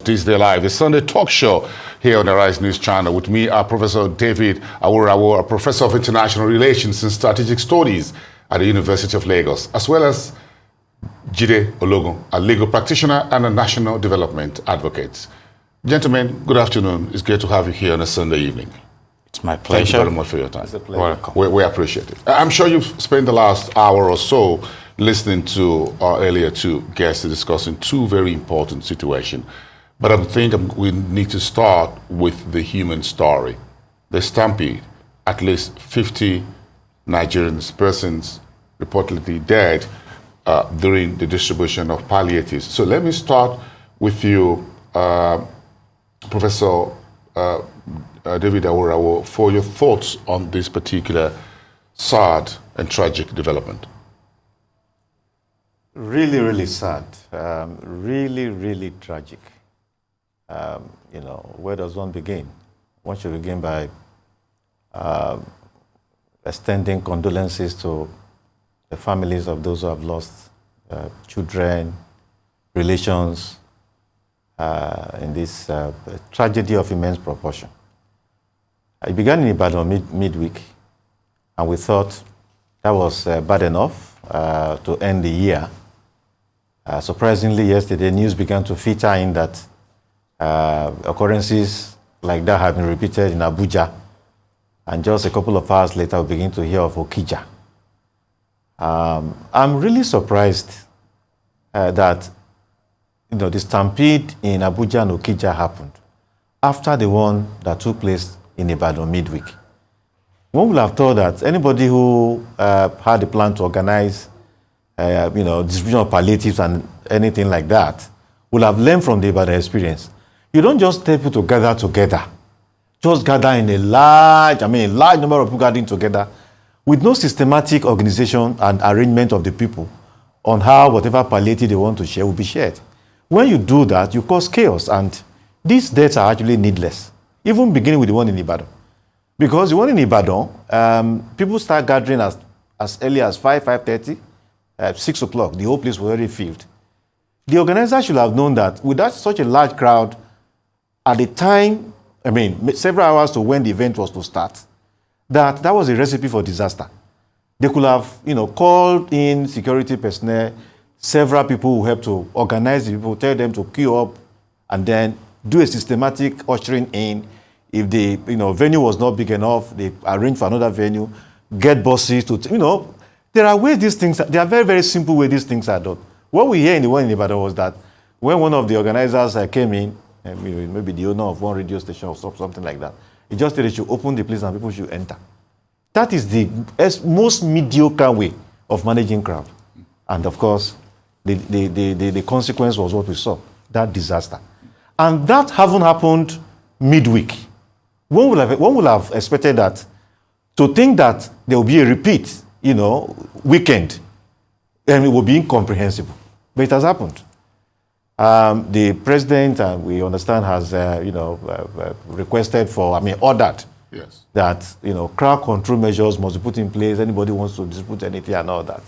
This Day Live, the Sunday talk show here on the Rise News Channel. With me are Professor David Aworawo, a Professor of International Relations and Strategic Studies at the University of Lagos, as well as Ologun, a legal practitioner and a national development advocate. Gentlemen, good afternoon. It's great to have you here on a Sunday evening. It's my pleasure. Thank you very much for your time. It's a pleasure. Welcome. We appreciate it. I'm sure you've spent the last hour or so listening to our earlier two guests discussing two very important situations. But I think we need to start with the human story. The Stampede, at least 50 Nigerian persons reportedly dead during the distribution of palliatives. So let me start with you, Professor David Aworawo, for your thoughts on this particular sad and tragic development. Really, really sad. Really, really tragic. Where does one begin? One should begin by extending condolences to the families of those who have lost children, relations, in this tragedy of immense proportion. It began in Ibadan midweek, and we thought that was bad enough to end the year. Surprisingly, yesterday, news began to filter in that occurrences like that have been repeated in Abuja, and just a couple of hours later, we begin to hear of Okija. I'm really surprised that the stampede in Abuja and Okija happened after the one that took place in Ibadan midweek. One would have thought that anybody who had a plan to organize, distribution of palliatives and anything like that would have learned from the Ibadan experience. You don't just tell people to gather together. Just gather in a large number of people gathering together with no systematic organization and arrangement of the people on how whatever palliative they want to share will be shared. When you do that, you cause chaos, and these deaths are actually needless, even beginning with the one in Ibadan. Because the one in Ibadan, people start gathering as early as 5:30, 6 o'clock. The whole place was already filled. The organizer should have known that with such a large crowd, at the time, several hours to when the event was to start, that was a recipe for disaster. They could have, called in security personnel, several people who helped to organize the people, tell them to queue up, and then do a systematic ushering in. If the venue was not big enough, they arrange for another venue, get buses to, there are ways these things, there are very, very simple ways these things are done. What we hear in the one in Ibadan was that when one of the organizers came in, maybe the owner of one radio station or something like that, he just said they should open the place and people should enter. That is the most mediocre way of managing crowd. And of course, the consequence was what we saw, that disaster. And that haven't happened midweek. One would have expected that, to think that there will be a repeat, weekend, and it will be incomprehensible. But it has happened. The president, we understand, has requested for, ordered, yes, that crowd control measures must be put in place. Anybody wants to dispute anything and all that.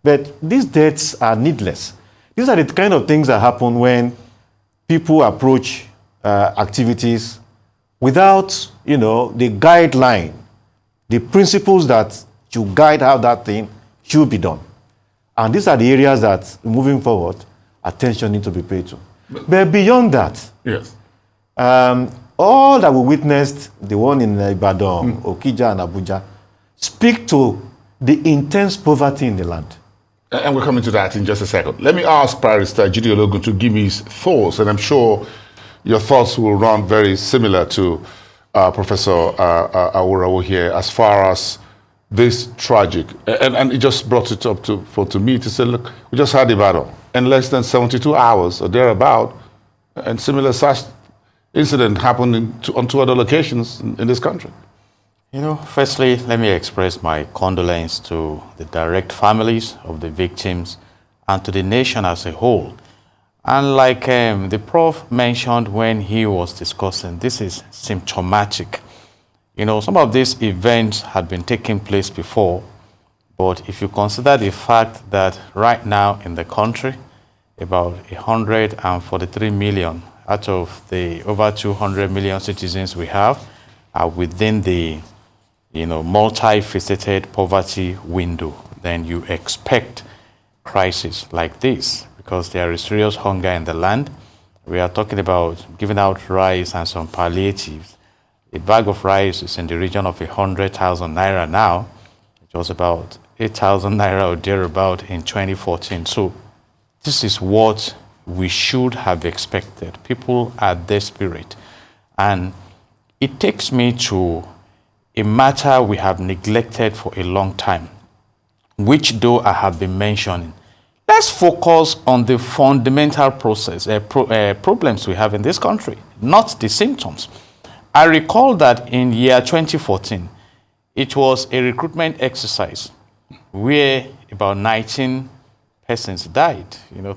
But these deaths are needless. These are the kind of things that happen when people approach activities without, the guideline, the principles that should guide how that thing should be done. And these are the areas that, moving forward, attention needs to be paid to. But beyond that, yes, all that we witnessed, the one in Ibadan, Okija, and Abuja, speak to the intense poverty in the land. And we're coming to that in just a second. Let me ask Barrister Ologun to give me his thoughts, and I'm sure your thoughts will run very similar to Professor Aworawo here, as far as this tragic, and he just brought it up to me to say, look, we just had Ibadan in less than 72 hours or thereabout, and similar such incident happened on two other locations in this country. Firstly, let me express my condolence to the direct families of the victims and to the nation as a whole. And like the Prof mentioned when he was discussing, this is symptomatic. Some of these events had been taking place before, but if you consider the fact that right now in the country, about 143 million out of the over 200 million citizens we have are within the multifaceted poverty window, then you expect crisis like this because there is serious hunger in the land. We are talking about giving out rice and some palliatives. A bag of rice is in the region of 100,000 naira now. It was about 8,000 naira or thereabout in 2014. So this is what we should have expected. People are desperate. And it takes me to a matter we have neglected for a long time, which though I have been mentioning. Let's focus on the fundamental problems we have in this country, not the symptoms. I recall that in year 2014, it was a recruitment exercise where about 19 persons died,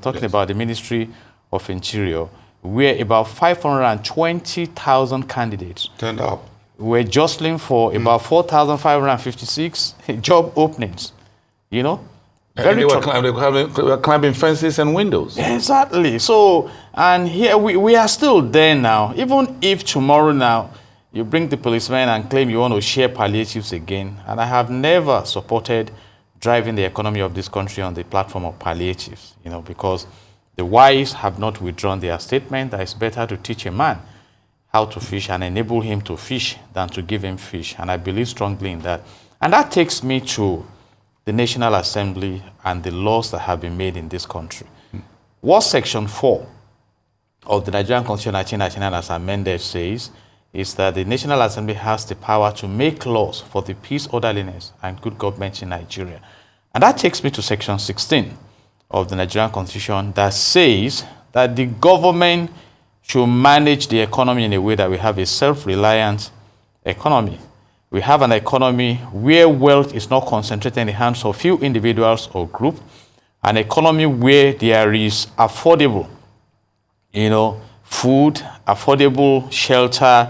talking about the Ministry of Interior, where about 520,000 candidates turned up. Were jostling for about 4,556 job openings, And they were climbing fences and windows. Exactly. So, and here we are still there now. Even if tomorrow now you bring the policemen and claim you want to share palliatives again, and I have never supported driving the economy of this country on the platform of palliatives, because the wise have not withdrawn their statement that it's better to teach a man how to fish and enable him to fish than to give him fish. And I believe strongly in that. And that takes me to the National Assembly and the laws that have been made in this country. What Section 4 of the Nigerian Constitution 1999 as amended says is that the National Assembly has the power to make laws for the peace, orderliness, and good government in Nigeria. And that takes me to Section 16 of the Nigerian Constitution that says that the government should manage the economy in a way that we have a self-reliant economy. We have an economy where wealth is not concentrated in the hands of few individuals or groups, an economy where there is affordable, food, affordable shelter,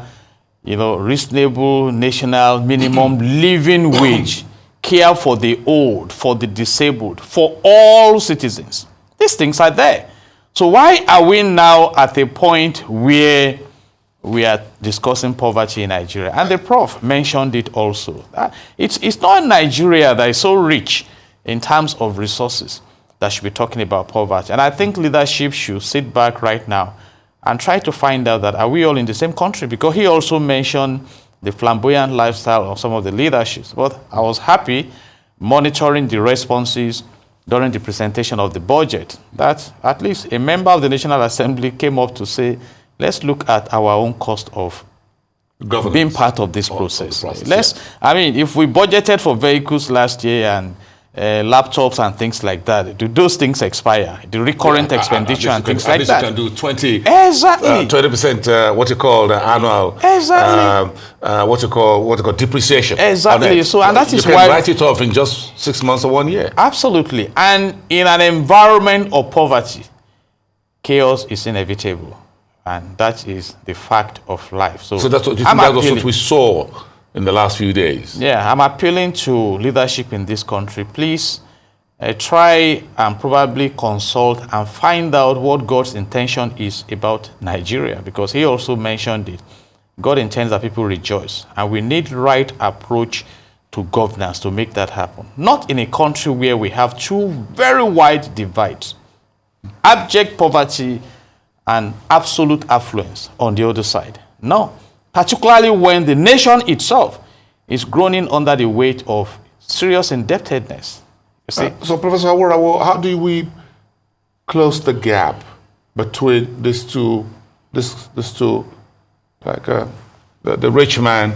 reasonable national minimum living wage, care for the old, for the disabled, for all citizens. These things are there. So why are we now at a point where we are discussing poverty in Nigeria? And the Prof mentioned it also. It's not Nigeria that is so rich in terms of resources that should be talking about poverty. And I think leadership should sit back right now and try to find out that are we all in the same country? Because he also mentioned the flamboyant lifestyle of some of the leaderships. But I was happy monitoring the responses during the presentation of the budget that at least a member of the National Assembly came up to say, let's look at our own cost of being part of this process. If we budgeted for vehicles last year and laptops and things like that, do those things expire? The recurrent expenditure and things like that. You can do 20%, annual, what you call depreciation. Exactly. So, and that is why you why can write it off in just 6 months or 1 year. Absolutely. And in an environment of poverty, chaos is inevitable, and that is the fact of life. So that's what, that was what we saw in the last few days. Yeah, I'm appealing to leadership in this country. Please try and probably consult and find out what God's intention is about Nigeria, because he also mentioned it. God intends that people rejoice, and we need right approach to governance to make that happen. Not in a country where we have two very wide divides, abject poverty and absolute affluence on the other side. No. Particularly when the nation itself is groaning under the weight of serious indebtedness. You see? So, Professor Aworawo, how do we close the gap between these two, like the rich man,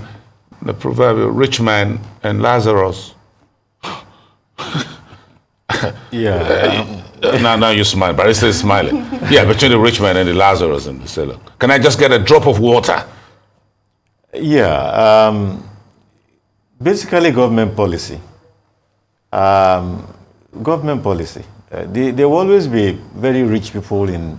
the proverbial rich man, and Lazarus? Now you smile, but it's still smiling. Yeah, between the rich man and the Lazarus and the sailor. Can I just get a drop of water? Yeah, basically government policy. Government policy. There will always be very rich people in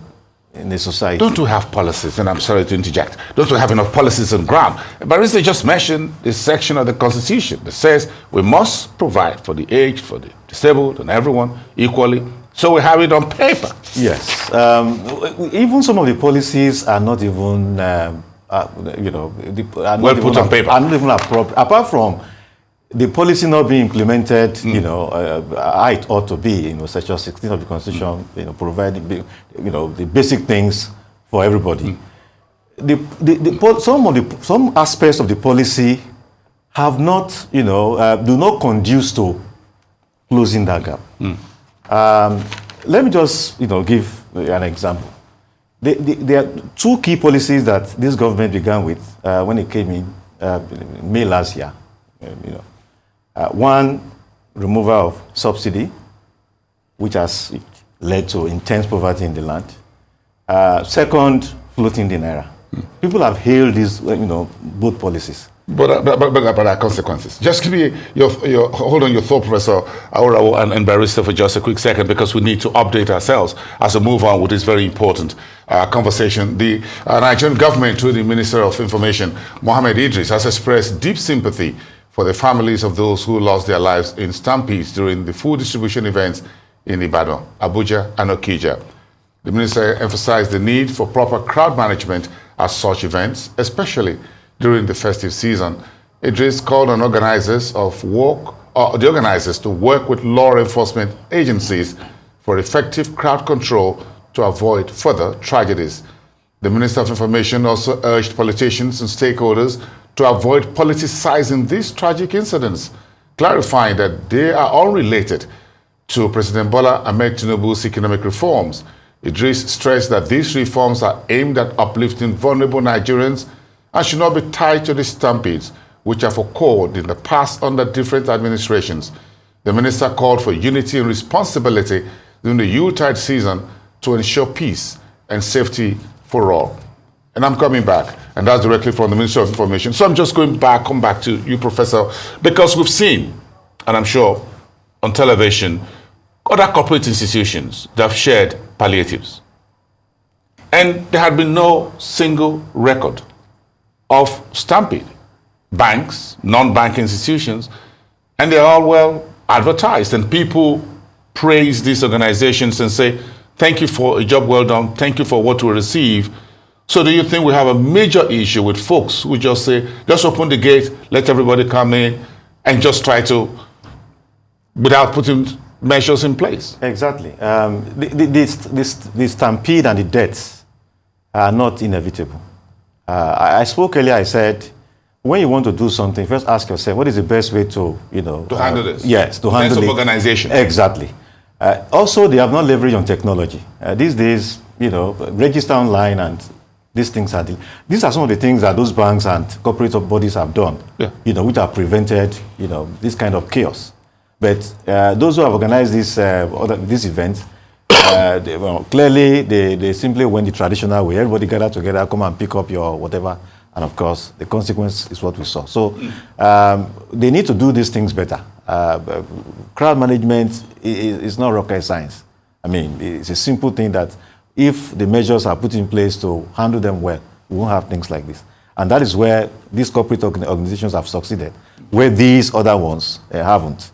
the society. Don't we have policies? And I'm sorry to interject. Don't we have enough policies on ground? Barrister just mentioned this section of the Constitution that says we must provide for the aged, for the disabled, and everyone equally So we have it on paper. Yes. Even some of the policies are not even, Well put on paper. Are not even appropriate. Apart from the policy not being implemented, how it ought to be, Section 16 of the Constitution, providing, the basic things for everybody. Some aspects of the policy have not, do not conduce to closing that gap. Let me just, give an example. There are two key policies that this government began with when it came in May last year. One, removal of subsidy, which has led to intense poverty in the land. Second, floating the naira. People have hailed these, both policies. But there are consequences. Just give me hold on your thought, Professor Aworawo and Barrister, for just a quick second, because we need to update ourselves as we move on with this very important conversation. The Nigerian government, through the Minister of Information, Mohammed Idris, has expressed deep sympathy for the families of those who lost their lives in stampedes during the food distribution events in Ibadan, Abuja, and Okija. The minister emphasized the need for proper crowd management at such events, especially during the festive season. Idris called on the organizers to work with law enforcement agencies for effective crowd control to avoid further tragedies. The Minister of Information also urged politicians and stakeholders to avoid politicizing these tragic incidents, clarifying that they are unrelated to President Bola Ahmed Tinubu's economic reforms. Idris stressed that these reforms are aimed at uplifting vulnerable Nigerians and should not be tied to the stampedes, which have occurred in the past under different administrations. The minister called for unity and responsibility during the Yuletide season to ensure peace and safety for all. And I'm coming back, and that's directly from the Minister of Information. So I'm just come back to you, Professor, because we've seen, and I'm sure on television, other corporate institutions that have shared palliatives. And there had been no single record of stampede. Banks, non-banking institutions, and they're all well advertised. And people praise these organizations and say, thank you for a job well done, thank you for what we receive. So do you think we have a major issue with folks who just say, just open the gate, let everybody come in, and just try to, without putting measures in place? Exactly. The stampede and the deaths are not inevitable. I spoke earlier, I said, when you want to do something, first ask yourself, what is the best way to, to handle this? Yes, to handle it. Sense of organization. Exactly. Also, they have not leveraged on technology. These days, register online and these things are, these are some of the things that those banks and corporate bodies have done, which have prevented, this kind of chaos. But those who have organized this event, clearly they simply went the traditional way. Everybody gather together, come and pick up your whatever, and of course the consequence is what we saw. So they need to do these things better. Crowd management is not rocket science. I mean, it's a simple thing that if the measures are put in place to handle them well, we won't have things like this. And that is where these corporate organizations have succeeded, where these other ones haven't.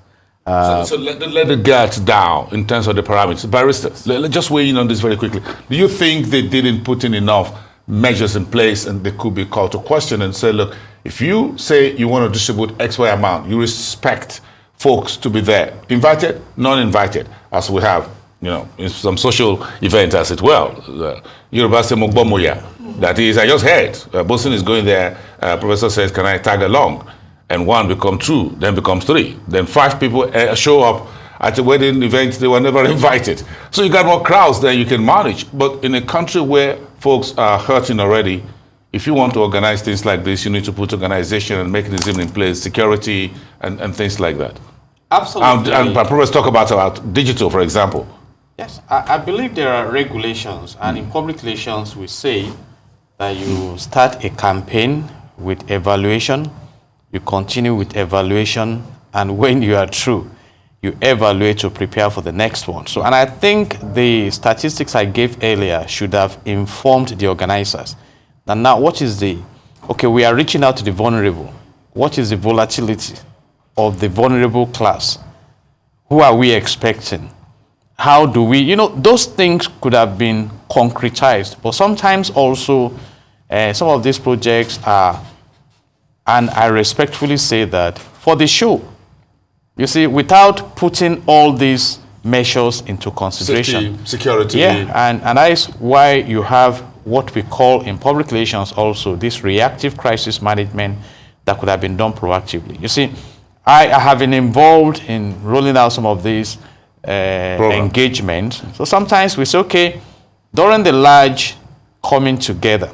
So let the guards down in terms of the parameters. Barristers, let's just weigh in on this very quickly. Do you think they didn't put in enough measures in place and they could be called to question and say, look, if you say you want to distribute X, Y amount, you respect folks to be there, invited, non-invited, as we have, in some social events as it well. Yoruba say Mogbomoya. That is, I just heard, Bosun is going there, professor says, can I tag along? And one becomes two, then becomes three. Then 5 people show up at the wedding event, they were never invited. So you got more crowds than you can manage. But in a country where folks are hurting already, if you want to organize things like this, you need to put organization and mechanism in place, security and things like that. Absolutely. And Prof talk about digital, for example. Yes, I believe there are regulations, and in public relations we say that you start a campaign with evaluation, you continue with evaluation, and when you are through, you evaluate to prepare for the next one. So, and I think the statistics I gave earlier should have informed the organizers. And now, what is we are reaching out to the vulnerable. What is the volatility of the vulnerable class? Who are we expecting? how do we, those things could have been concretized, but sometimes also some of these projects are, and I respectfully say that, for the show. You see, without putting all these measures into consideration. Safety, security. Yeah, and that is why you have what we call in public relations also this reactive crisis management that could have been done proactively. You see, I have been involved in rolling out some of these engagements. So sometimes we say, okay, during the large coming together,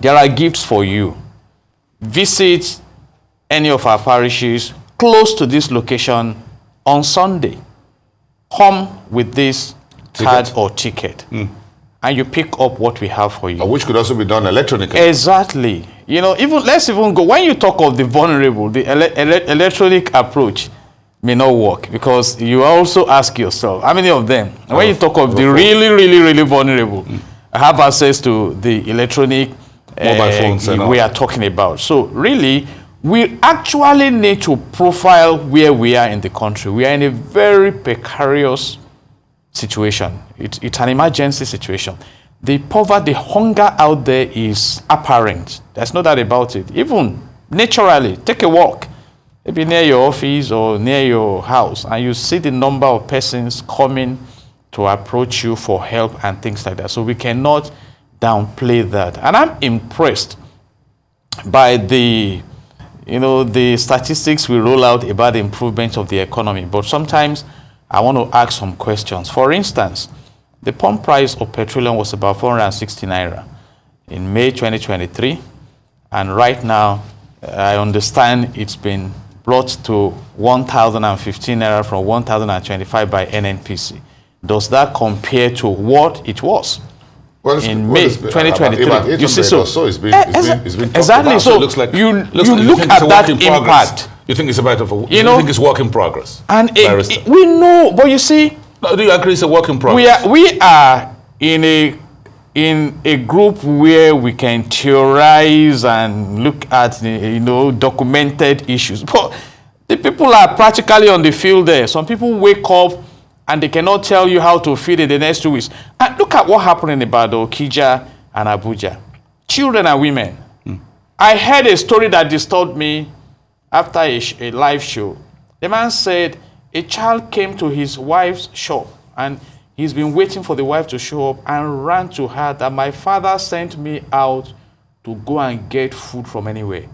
there are gifts for you. Visit any of our parishes close to this location on Sunday. Come with this card or ticket, and you pick up what we have for you. Which could also be done electronically. Exactly. Let's even go. When you talk of the vulnerable, the electronic approach may not work, because you also ask yourself, how many of them? And when you talk of the really, really, really vulnerable, have access to the electronic mobile phones we are talking about. So really, we actually need to profile where we are in the country. We are in a very precarious situation. It's an emergency situation. The poverty, the hunger out there is apparent. There's no doubt about it. Even naturally, take a walk, maybe near your office or near your house, and you see the number of persons coming to approach you for help and things like that. So we cannot downplay that. And I'm impressed by the statistics we roll out about the improvement of the economy. But sometimes I want to ask some questions. For instance, the pump price of petroleum was about 460 naira in May 2023. And right now, I understand it's been brought to 1,015 naira from 1,025 by NNPC. Does that compare to what it was? In May 2023, you see, so it's been exactly. About. So it looks like you look at that impact. You think it's about you think it's work in progress? And we know, but you see, do you agree it's a work in progress? We are in a group where we can theorize and look at documented issues. But the people are practically on the field there. Some people wake up and they cannot tell you how to feed in the next 2 weeks. And look at what happened in Ibadan, Okija, and Abuja. Children and women. I heard a story that disturbed me after a live show. The man said a child came to his wife's shop, and he's been waiting for the wife to show up, and ran to her that my father sent me out to go and get food from anywhere,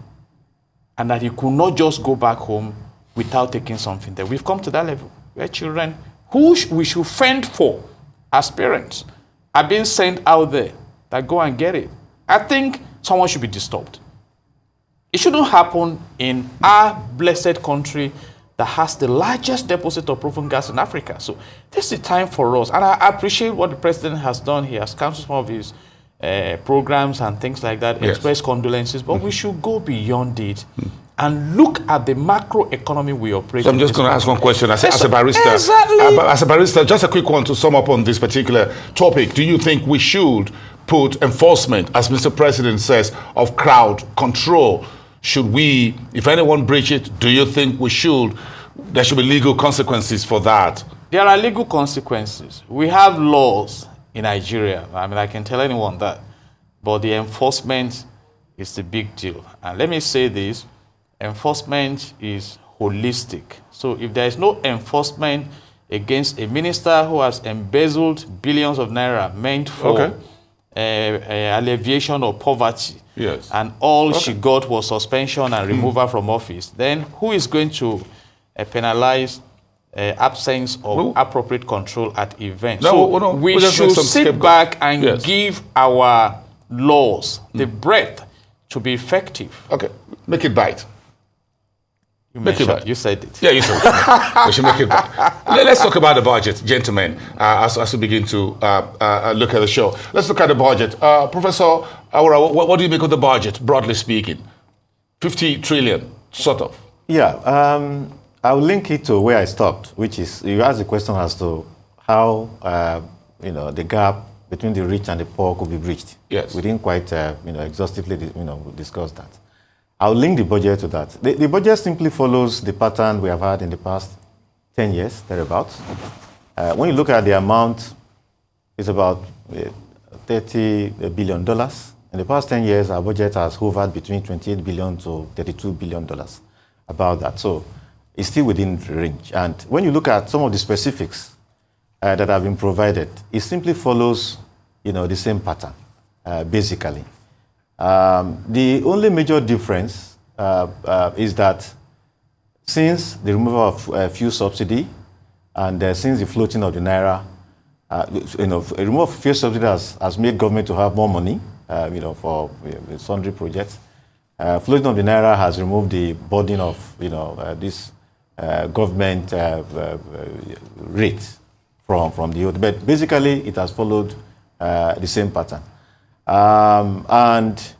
and that he could not just go back home without taking something there. We've come to that level where children who we should fend for as parents are being sent out there that go and get it. I think someone should be disturbed. It shouldn't happen in our blessed country that has the largest deposit of proven gas in Africa. So this is the time for us. And I appreciate what the president has done. He has canceled some of his programs and things like that, express condolences, but we should go beyond it and look at the macro economy we operate in. So I'm just going to ask one question as a barrister. Exactly. As a barrister, just a quick one to sum up on this particular topic. Do you think we should put enforcement, as Mr. President says, of crowd control? Should we, if anyone breach it, do you think there should be legal consequences for that? There are legal consequences. We have laws in Nigeria. I mean, I can tell anyone that. But the enforcement is the big deal. And let me say this. Enforcement is holistic. So if there is no enforcement against a minister who has embezzled billions of naira meant for alleviation of poverty, and all she got was suspension and removal from office, then who is going to penalize absence of appropriate control at events? We should sit back and give our laws the breadth to be effective. Okay, make it bite. You said it. Yeah, you said it. We should make it bite. Let's talk about the budget, gentlemen, as we begin to look at the show. Let's look at the budget. Professor Aworawo, what do you make of the budget, broadly speaking? 50 trillion, sort of. Yeah, I'll link it to where I stopped, which is, you asked the question as to how, the gap between the rich and the poor could be bridged. Yes. We didn't quite, exhaustively, discuss that. I'll link the budget to that. The budget simply follows the pattern we have had in the past 10 years, thereabouts. When you look at the amount, it's about $30 billion. In the past 10 years, our budget has hovered between $28 billion to $32 billion, about that. So it's still within the range. And when you look at some of the specifics that have been provided, it simply follows, the same pattern, basically. The only major difference is that since the removal of fuel subsidy and since the floating of the naira, removal of fuel subsidy has made government to have more money, for sundry projects. Floating of the naira has removed the burden of, this government rate from the youth. But basically, it has followed the same pattern. And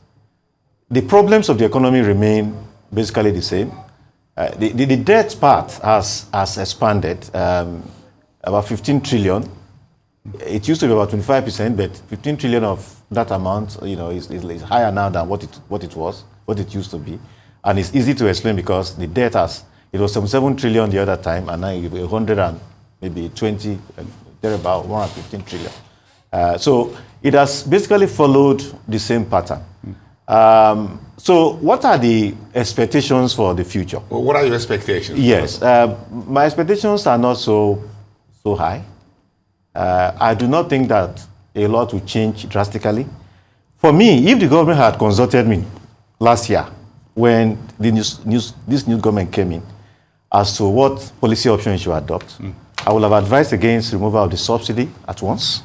the problems of the economy remain basically the same. The debt part has expanded about 15 trillion. It used to be about 25%, but 15 trillion of that amount, is higher now than what it used to be. And it's easy to explain because the debt it was 77 trillion the other time, and now it's 100 and maybe 20, they're about 115 trillion. So it has basically followed the same pattern. So what are the expectations for the future? Well, what are your expectations? Yes, my expectations are not so high. I do not think that a lot will change drastically. For me, if the government had consulted me last year when this new government came in as to what policy option it should adopt, I would have advised against removal of the subsidy at once.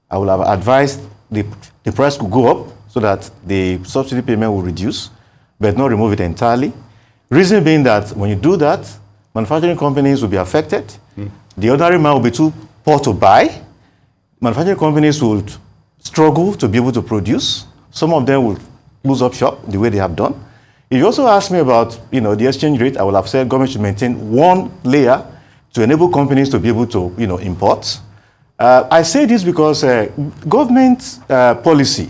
I would have advised the price could go up so that the subsidy payment will reduce, but not remove it entirely. Reason being that when you do that, manufacturing companies will be affected. The ordinary man will be too poor to buy. Manufacturing companies will struggle to be able to produce. Some of them will lose up shop the way they have done. If you also ask me about the exchange rate, I will have said government should maintain one layer to enable companies to be able to import. I say this because government policy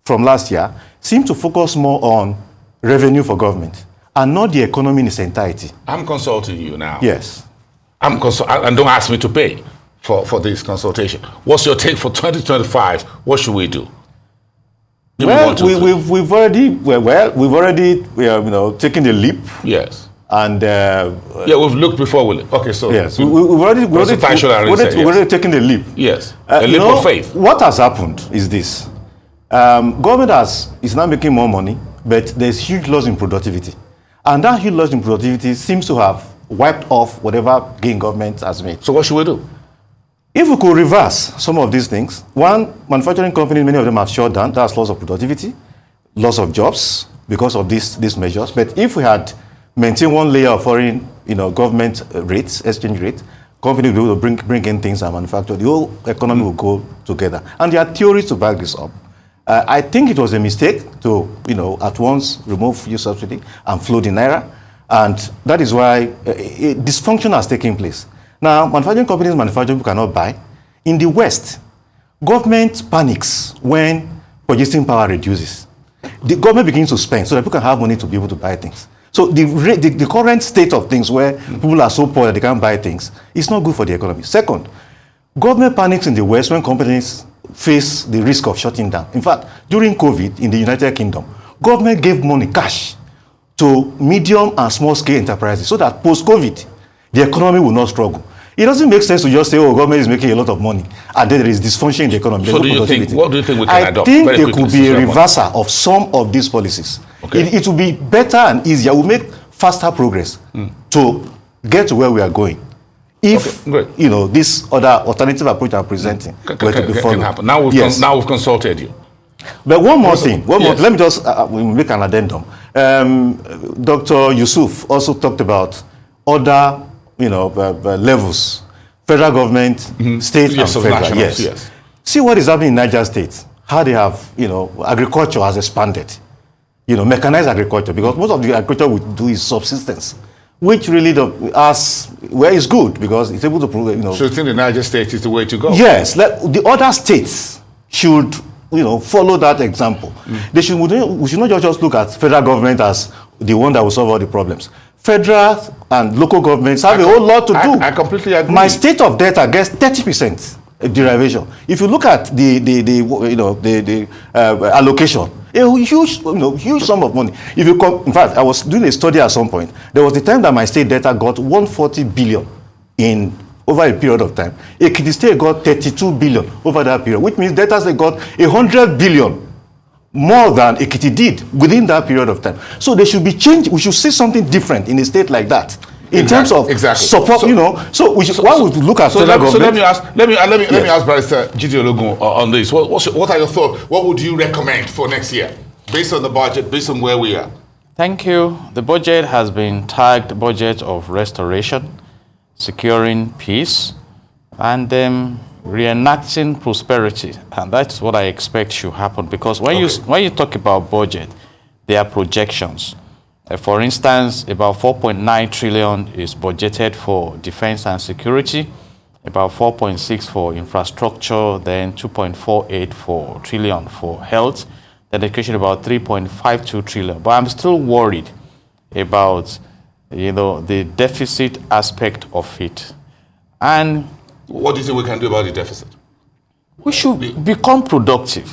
from last year seemed to focus more on revenue for government and not the economy in its entirety. I'm consulting you now. Yes. And don't ask me to pay for this consultation. What's your take for 2025? What should we do? Well, we've already taken the leap. Yes. And we've looked before. Okay, so yes, we've already taken the leap. Yes, a leap of faith. What has happened is this: government is now making more money, but there's huge loss in productivity, and that huge loss in productivity seems to have wiped off whatever gain government has made. So what should we do? If we could reverse some of these things, one, manufacturing companies, many of them have shut down. That's loss of productivity, loss of jobs because of these measures. But if we had maintained one layer of foreign, government rates, exchange rate, companies will be able to bring in things and manufacture. The whole economy will go together. And there are theories to back this up. I think it was a mistake to, at once remove fuel subsidy and float the naira. And that is why dysfunction has taken place. Now, manufacturing companies manufacture, people cannot buy. In the West, government panics when purchasing power reduces. The government begins to spend so that people can have money to be able to buy things. So the current state of things where people are so poor that they can't buy things is not good for the economy. Second, government panics in the West when companies face the risk of shutting down. In fact, during COVID in the United Kingdom, government gave money, cash, to medium and small scale enterprises so that post-COVID, the economy will not struggle. It doesn't make sense to just say, government is making a lot of money, and then there is dysfunction in the economy. So what do you think we can adopt? I think there could be a reversal of some of these policies. Okay. It will be better and easier. We'll make faster progress to get to where we are going. If, this other alternative approach I'm presenting were to be followed. Now we've consulted you. But one more thing. Let me just make an addendum. Dr. Yusuf also talked about other levels, federal government, state and federal. Yes. See what is happening in Niger State, how they have, agriculture has expanded, mechanized agriculture, because most of the agriculture we do is subsistence, which really is good because it's able to prove, So you think the Niger State is the way to go? Yes, the other states should, follow that example. We should not just look at federal government as the one that will solve all the problems. federal and local governments have a whole lot to do. I completely agree. My state of data gets 30% derivation. If you look at the allocation, a huge sum of money. If you in fact, I was doing a study at some point. There was the time that my state data got 140 billion in over a period of time. Ekiti State got 32 billion over that period, which means Delta State got 100 billion more than Ekiti did within that period of time. So they should be changed. We should see something different in a state like that. In terms of support, so we should, why would we look at federal government? So let me ask Barrister Judicial Ologun on this. What are your thoughts? What would you recommend for next year, based on the budget, based on where we are? Thank you. The budget has been tagged budget of restoration, securing peace, and reenacting prosperity, and that's what I expect should happen. Because when you talk about budget, there are projections. For instance, about 4.9 trillion is budgeted for defense and security, about 4.6 for infrastructure, then 2.48 trillion for health, then education about 3.52 trillion. But I'm still worried about the deficit aspect of it. And what do you think we can do about the deficit? We should become productive.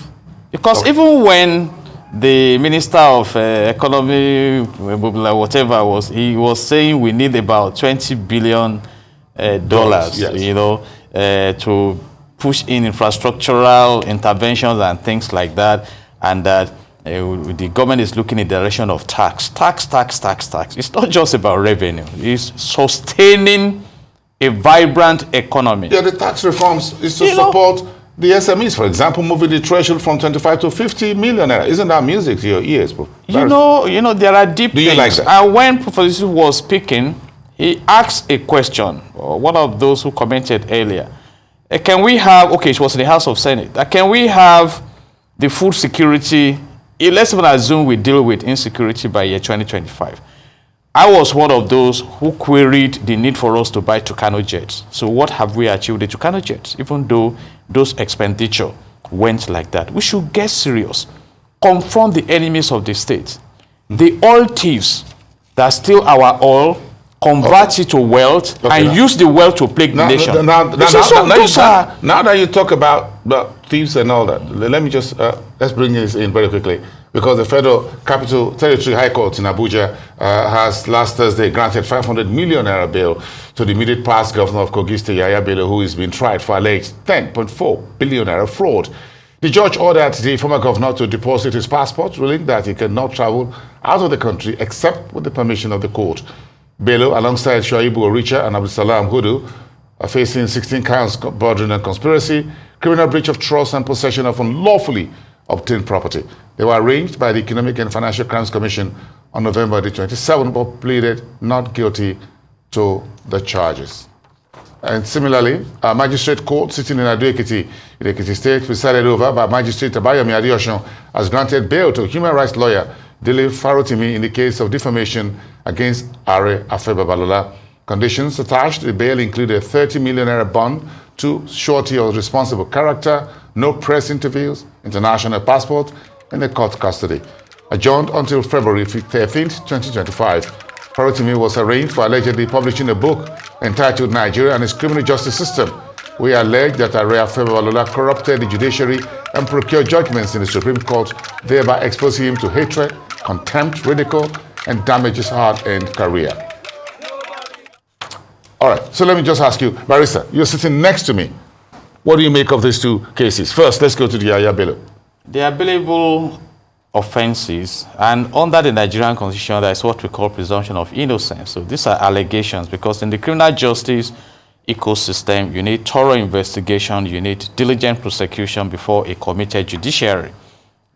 Because even when the Minister of Economy, whatever he was saying we need about $20 billion, yes, to push in infrastructural interventions and things like that, and that the government is looking in the direction of tax. It's not just about revenue. It's sustaining a vibrant economy. Yeah, the tax reforms is to support the SMEs, for example, moving the threshold from 25 to 50 million. Isn't that music to your ears, bro? You know, there are deep things. Do you like that? And when Professor Yusuf was speaking, he asked a question, one of those who commented earlier. Can we have, it was in the House of Senate, can we have the food security, let's even assume we deal with insecurity by year 2025. I was one of those who queried the need for us to buy Tucano jets. So what have we achieved with the Tucano jets? Even though those expenditure went like that. We should get serious. Confront the enemies of the state. The oil thieves that steal our oil, convert it to wealth, and use the wealth to plague the nation. Now that you talk about thieves and all that, let me just, let's bring this in very quickly. Because the Federal Capital Territory High Court in Abuja has last Thursday granted 500 million naira bail to the immediate past governor of Kogi State, Yaya Bello, who is being tried for alleged 10.4 billion naira fraud. The judge ordered the former governor to deposit his passport, ruling that he cannot travel out of the country except with the permission of the court. Bello, alongside Shuaibu Oricha and Abdulsalam Hudu, are facing 16 counts bordering on conspiracy, criminal breach of trust, and possession of unlawfully obtained property. They were arraigned by the Economic and Financial Crimes Commission on November the 27th, but pleaded not guilty to the charges. And similarly, a magistrate court sitting in Ado-Ekiti, in Ekiti State, presided over by Magistrate Abayomi Adeosun, has granted bail to human rights lawyer Dele Farotimi in the case of defamation against Are Afe Babalola. Conditions attached to the bail include a 30 million naira bond, 2 surety of responsible character, no press interviews, international passport, and the court custody. Adjourned until February 13th, 2025. Farotimi was arraigned for allegedly publishing a book entitled Nigeria and its Criminal Justice System. We allege that Are Afe Babalola corrupted the judiciary and procured judgments in the Supreme Court, thereby exposing him to hatred, contempt, ridicule, and damage his hard-earned career. All right, so let me just ask you, Barrister, you're sitting next to me. What do you make of these two cases? First, let's go to the Yaya Bello. They are billable offenses, and under the Nigerian Constitution, there is what we call presumption of innocence. So these are allegations, because in the criminal justice ecosystem, you need thorough investigation, you need diligent prosecution before a committed judiciary.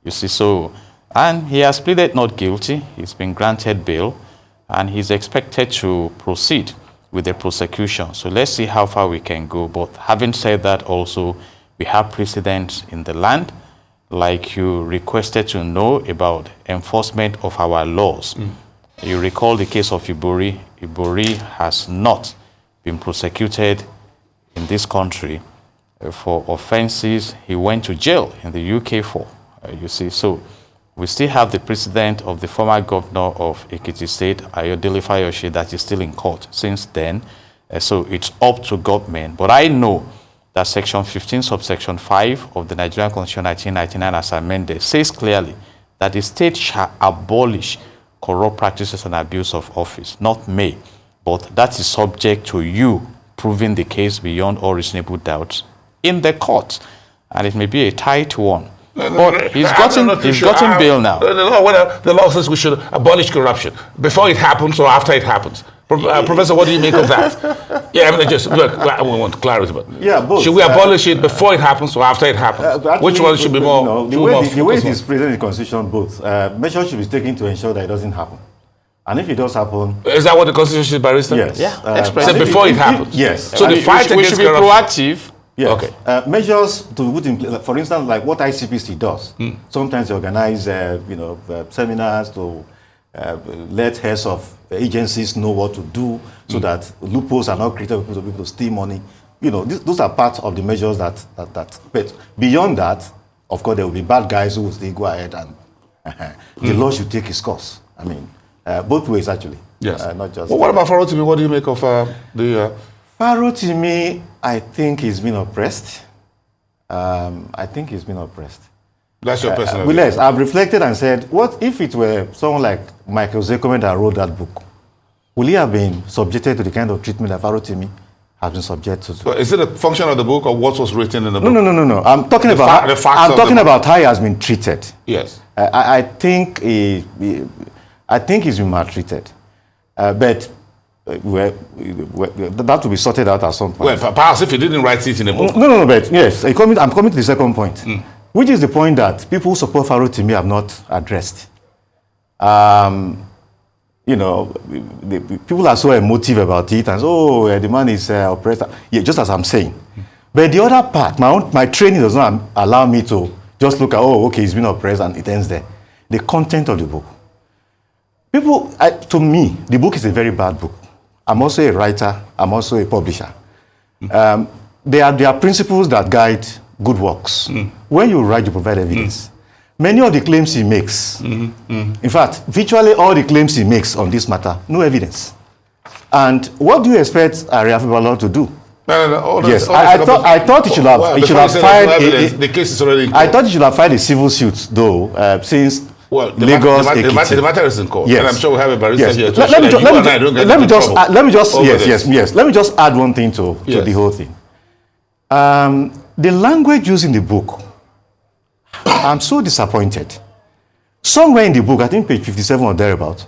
You see, so, and he has pleaded not guilty, he's been granted bail, and he's expected to proceed with the prosecution. So let's see how far we can go. But having said that, also, we have precedents in the land, like you requested to know about enforcement of our laws. You recall the case of Ibori. Ibori has not been prosecuted in this country for offenses he went to jail in the UK for. You see, so We still have the precedent of the former governor of Ekiti State, Ayodele Fayose, that is still in court since then. So it's up to government. But I know that Section 15, subsection 5 of the Nigerian Constitution 1999 as amended says clearly that the state shall abolish corrupt practices and abuse of office, not may, but that is subject to you proving the case beyond all reasonable doubts in the court. And it may be a tight one. But he's gotten bail now. The law says we should abolish corruption before it happens or after it happens. Professor, what do you make of that? Yeah, I mean, just look, I want clarity, but both. Should we abolish it before it happens or after it happens? Actually, which one should be more? The way it is present in the Constitution, both measures should be taken to ensure that it doesn't happen. And if it does happen, is that what the Constitution says, Barrister? Yes. So before it happens. Yes. So the fight we should be proactive. Yes. Okay. Measures to put in place, for instance, like what ICPC does. Sometimes they organize, seminars to let heads of agencies know what to do, so that loopholes are not created for people to steal money. Those are part of the measures that. But beyond that, of course, there will be bad guys who will still go ahead and the law should take its course. I mean, both ways actually. Yes. Not just. Well, what about Farotimi? What do you make of the? Farotimi, I think he's been oppressed. That's your personal. Well, yes, I've reflected and said, what if it were someone like Michael Zekome that wrote that book? Will he have been subjected to the kind of treatment that Farotimi has been subjected to? But is it a function of the book or what was written in the book? No. I'm talking about how he has been treated. Yes. I think he's been maltreated, but that will be sorted out at some point. Well, perhaps if he didn't write it in a book. No, but yes, I'm coming to the second point, which is the point that people who support Farotimi have not addressed. People are so emotive about it, and the man is oppressed. Yeah, just as I'm saying. But the other part, my training does not allow me to just look at, he's been oppressed, and it ends there. The content of the book. To me, the book is a very bad book. I'm also a writer. I'm also a publisher. There are principles that guide good works. When you write, you provide evidence. Many of the claims he makes, in fact, virtually all the claims he makes on this matter, no evidence. And what do you expect Ariafibalo to do? No. Yes, I thought he should have filed the case is already in court. I thought he should have filed a civil suit, though, since Lagos, the matter is in court, yes. And I'm sure we have a barrister here to let me just add one thing to the whole thing. The language used in the book, I'm so disappointed. Somewhere in the book, I think page 57 or thereabout,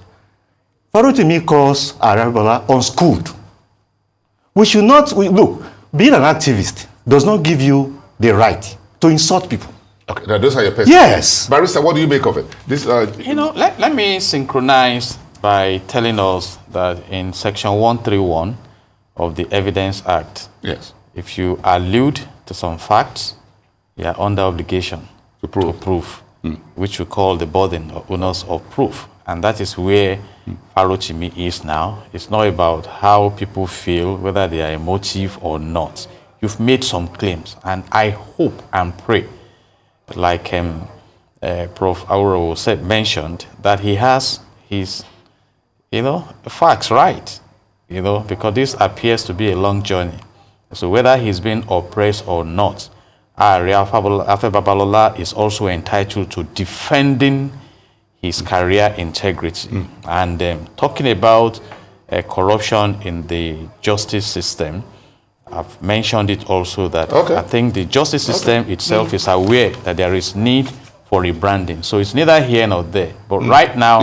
Farotimi calls Ariafibalo unschooled. We should not, look, being an activist does not give you the right to insult people. Okay, now those are your personal. Yes. Barrister, what do you make of it? This, let me synchronize by telling us that in Section 131 of the Evidence Act, yes, if you allude to some facts, you are under obligation to prove, which we call the burden or onus of proof. And that is where Farotimi is now. It's not about how people feel, whether they are emotive or not. You've made some claims, and I hope and pray, like Prof. Aworawo mentioned, that he has his, facts right, because this appears to be a long journey. So whether he's been oppressed or not, Ariafibalo is also entitled to defending his career integrity. And talking about corruption in the justice system, I've mentioned it also that I think the justice system itself is aware that there is need for rebranding. So it's neither here nor there. But right now,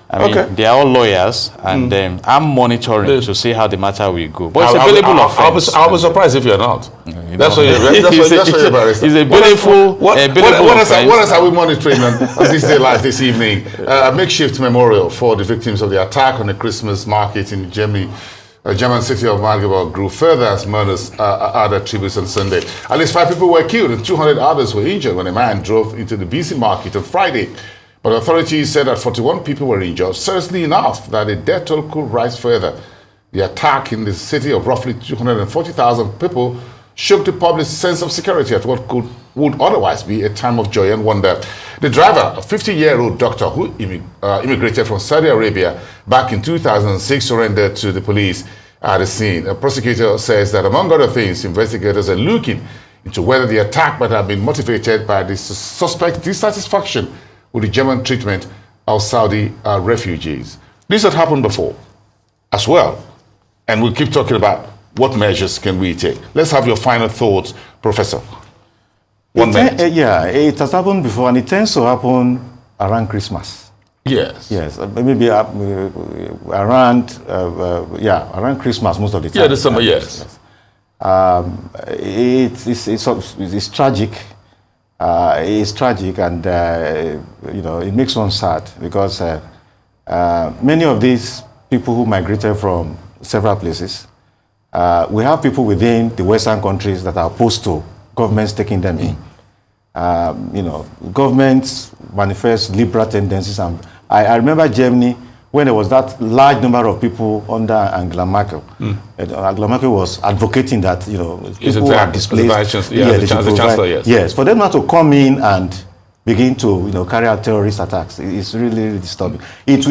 I mean, they are all lawyers, and I'm monitoring to see how the matter will go. But it's a billable offense. I'll be surprised if you're not. That's what you're barrister. It's a billable offense. What else are we monitoring on this day live this evening? A makeshift memorial for the victims of the attack on the Christmas market in Germany. The German city of Magdeburg grew further as murders added tributes on Sunday. At least 5 people were killed and 200 others were injured when a man drove into the busy market on Friday. But authorities said that 41 people were injured, seriously enough that the death toll could rise further. The attack in the city of roughly 240,000 people shook the public's sense of security at what would otherwise be a time of joy and wonder. The driver, a 50-year-old doctor who immigrated from Saudi Arabia back in 2006, surrendered to the police at the scene. A prosecutor says that, among other things, investigators are looking into whether the attack might have been motivated by the suspect's dissatisfaction with the German treatment of Saudi refugees. This had happened before as well, and we'll keep talking about what measures can we take. Let's have your final thoughts, Professor. 1 minute. Yeah, it has happened before, and it tends to happen around Christmas. Yes. Yes, maybe around Christmas most of the time. Yeah, December, yes. It's tragic. It's tragic, and it makes one sad because many of these people who migrated from several places, we have people within the Western countries that are opposed to governments taking them in. Governments manifest liberal tendencies, and I remember Germany when there was that large number of people under Angela Merkel. Angela Merkel was advocating that people are displaced. The chancellor, yes. Yes, for them not to come in and begin to carry out terrorist attacks, it's really, really disturbing. It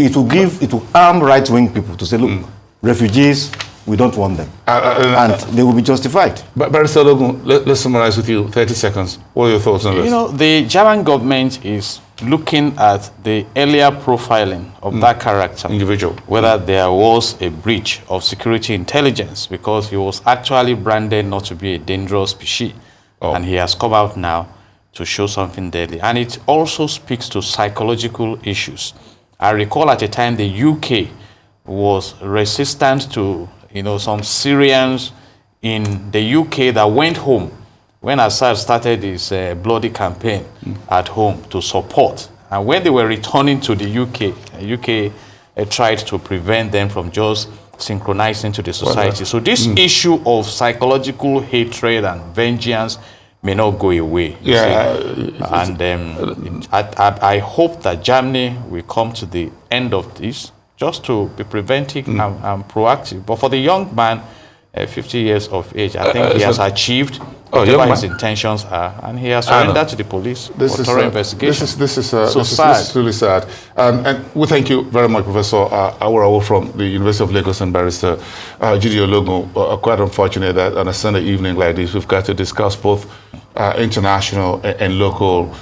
will arm right-wing people to say, look, refugees, we don't want them, and they will be justified. But Barrister Ologun, let's summarize with you, 30 seconds. What are your thoughts on this? The German government is looking at the earlier profiling of that character, individual, whether there was a breach of security intelligence, because he was actually branded not to be a dangerous species, and he has come out now to show something deadly. And it also speaks to psychological issues. I recall at a time the UK was resistant to some Syrians in the UK that went home when Assad started his bloody campaign at home to support. And when they were returning to the UK tried to prevent them from just synchronizing to the society. So this issue of psychological hatred and vengeance may not go away. And I hope that Germany will come to the end of this, just to be preventive and proactive. But for the young man, 50 years of age, I think he has achieved whatever his intentions are, and he has surrendered to the police for thorough investigation. This is really sad. And we thank you very much, Professor Aworawo from the University of Lagos and Barrister Judicial Ologun. Quite unfortunate that on a Sunday evening like this, we've got to discuss both international and local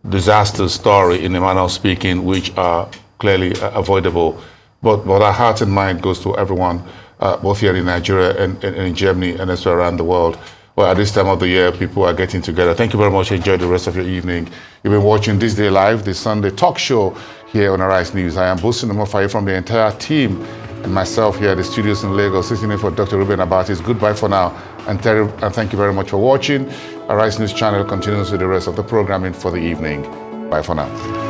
disaster story in the manner of speaking, which are clearly avoidable. But our heart and mind goes to everyone, both here in Nigeria and in Germany and elsewhere around the world. Well, at this time of the year, people are getting together. Thank you very much. Enjoy the rest of your evening. You've been watching This Day Live, the Sunday talk show here on Arise News. I am Bosun Omofaye from the entire team and myself here at the studios in Lagos, sitting in for Dr. Ruben Abatis. Goodbye for now, and thank you very much for watching. Arise News channel continues with the rest of the programming for the evening. Bye for now.